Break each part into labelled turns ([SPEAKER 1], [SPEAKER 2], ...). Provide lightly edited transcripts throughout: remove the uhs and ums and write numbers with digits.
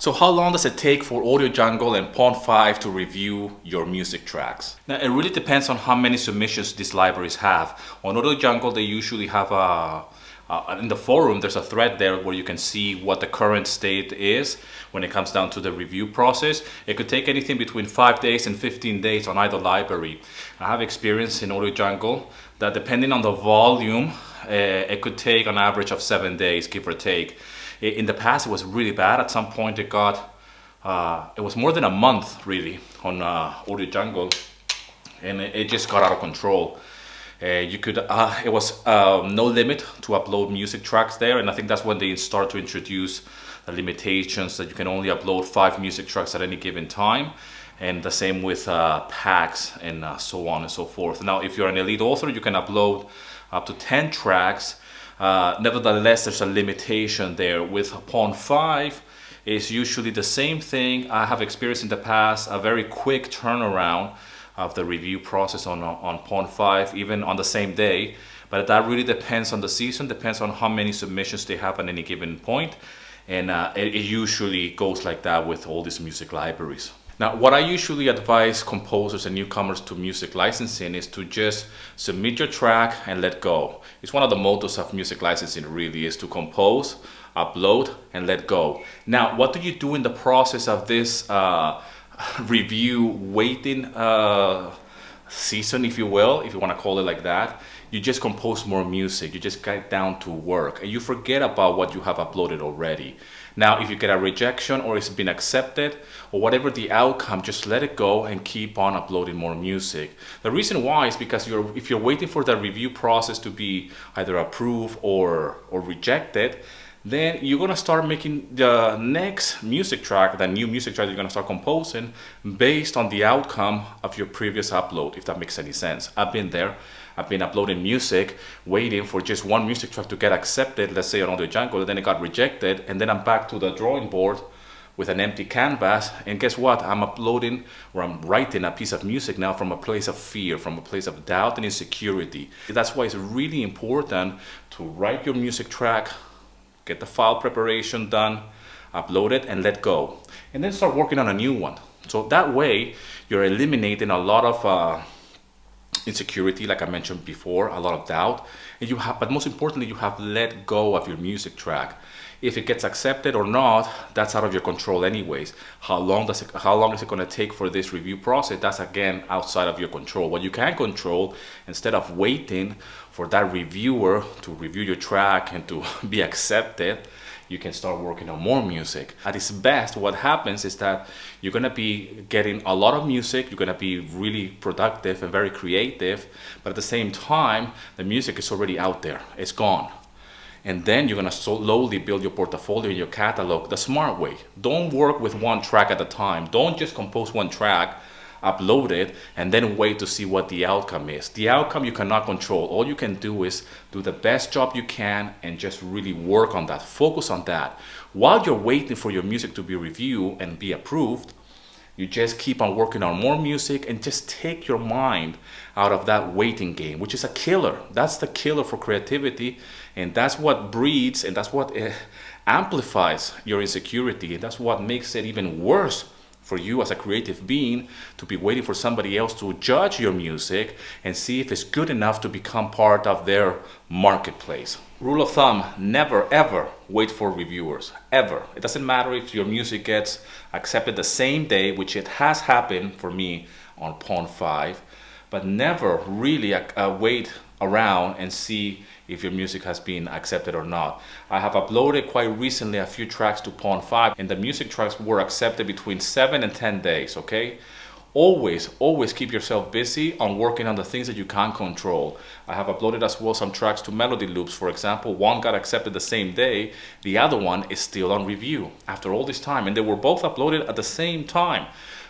[SPEAKER 1] So how long does it take for Audiojungle and Pond5 to review your music tracks? Now it really depends on how many submissions these libraries have. On Audiojungle they usually have in the forum there's a thread there where you can see what the current state is when it comes down to the review process. It could take anything between 5 days and 15 days on either library. I have experience in Audiojungle that depending on the volume it could take an average of 7 days, give or take. In the past it was really bad. At some point it was more than a month really on Audiojungle, and it just got out of control. It was no limit to upload music tracks there, and I think that's when they start to introduce the limitations that you can only upload 5 music tracks at any given time, and the same with packs and so on and so forth. Now if you're an elite author you can upload up to 10 tracks. Nevertheless, there's a limitation there. With Pond5, it's usually the same thing. I have experienced in the past a very quick turnaround of the review process on Pond5, even on the same day. But that really depends on the season, depends on how many submissions they have at any given point. And it usually goes like that with all these music libraries. Now, what I usually advise composers and newcomers to music licensing is to just submit your track and let go. It's one of the mottos of music licensing really, is to compose, upload, and let go. Now, what do you do in the process of this review waiting season, if you will, if you want to call it like that? You just compose more music, you just get down to work, and you forget about what you have uploaded already. Now, if you get a rejection or it's been accepted or whatever the outcome, just let it go and keep on uploading more music. The reason why is because if you're waiting for the review process to be either approved or rejected, then you're gonna start making the next music track, the new music track you're gonna start composing based on the outcome of your previous upload, if that makes any sense. I've been there. I've been uploading music, waiting for just one music track to get accepted, let's say on Audiojungle, then it got rejected, and then I'm back to the drawing board with an empty canvas, and guess what? I'm uploading, or I'm writing a piece of music now from a place of fear, from a place of doubt and insecurity. That's why it's really important to write your music track, get the file preparation done, upload it, and let go. And then start working on a new one. So that way, you're eliminating a lot of insecurity, like I mentioned before, a lot of doubt, and but most importantly, you have let go of your music track. If it gets accepted or not, that's out of your control anyways. How long is it going to take for this review process? That's again outside of your control. What you can control, instead of waiting for that reviewer to review your track and to be accepted, you can start working on more music. At its best, what happens is that you're gonna be getting a lot of music, you're gonna be really productive and very creative, but at the same time, the music is already out there, it's gone. And then you're gonna slowly build your portfolio and your catalog the smart way. Don't work with one track at a time. Don't just compose one track, upload it, and then wait to see what the outcome is. The outcome you cannot control. All you can do is do the best job you can and just really work on that. Focus on that. While you're waiting for your music to be reviewed and be approved, you just keep on working on more music and just take your mind out of that waiting game, which is a killer. That's the killer for creativity, and that's what breeds and that's what amplifies your insecurity, and that's what makes it even worse for you as a creative being to be waiting for somebody else to judge your music and see if it's good enough to become part of their marketplace. Rule of thumb, never ever wait for reviewers, ever. It doesn't matter if your music gets accepted the same day, which it has happened for me on Pond5, but never really wait around and see if your music has been accepted or not. I have uploaded quite recently a few tracks to Pond5, and the music tracks were accepted between 7 and 10 days, okay? Always keep yourself busy on working on the things that you can't control. I have uploaded as well some tracks to Melody Loops, for example. One got accepted the same day, the other one is still on review after all this time, and they were both uploaded at the same time.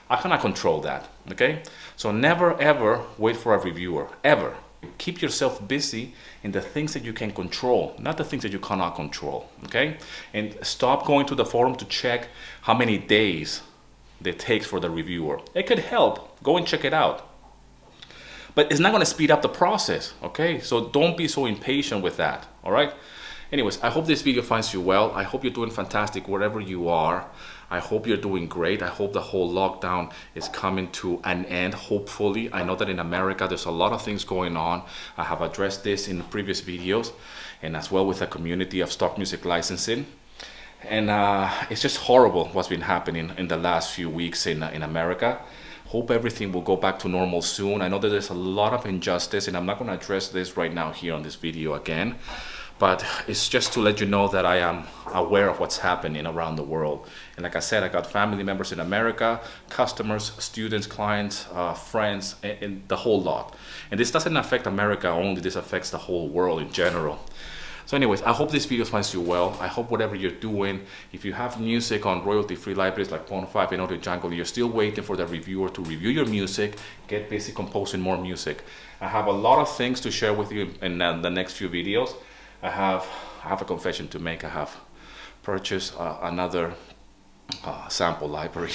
[SPEAKER 1] I cannot control that, okay? So never ever wait for a reviewer, ever. Keep yourself busy in the things that you can control, not the things that you cannot control, okay? And stop going to the forum to check how many days it takes for the reviewer. It could help. Go and check it out. But it's not going to speed up the process, okay? So don't be so impatient with that, all right? Anyways, I hope this video finds you well. I hope you're doing fantastic wherever you are. I hope you're doing great. I hope the whole lockdown is coming to an end, hopefully. I know that in America, there's a lot of things going on. I have addressed this in previous videos, and as well with the community of stock music licensing. And it's just horrible what's been happening in the last few weeks in America. Hope everything will go back to normal soon. I know that there's a lot of injustice, and I'm not going to address this right now here on this video again. But it's just to let you know that I am aware of what's happening around the world. And like I said, I got family members in America, customers, students, clients, friends, and the whole lot. And this doesn't affect America only, this affects the whole world in general. So anyways, I hope this video finds you well. I hope whatever you're doing, if you have music on royalty-free libraries like Pond5 and Audiojungle, you're still waiting for the reviewer to review your music, get busy composing more music. I have a lot of things to share with you in the next few videos. I have a confession to make. I have purchased another sample library.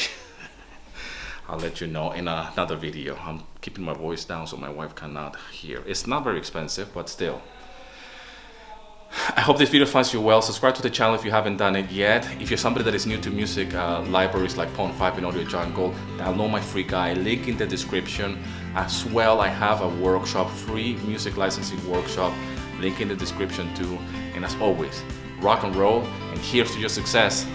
[SPEAKER 1] I'll let you know in another video. I'm keeping my voice down so my wife cannot hear. It's not very expensive, but still. I hope this video finds you well. Subscribe to the channel if you haven't done it yet. If you're somebody that is new to music libraries like Pond5 and Audiojungle, download my free guide, link in the description. As well, I have a workshop, free music licensing workshop, link in the description too. And as always, rock and roll, and here's to your success.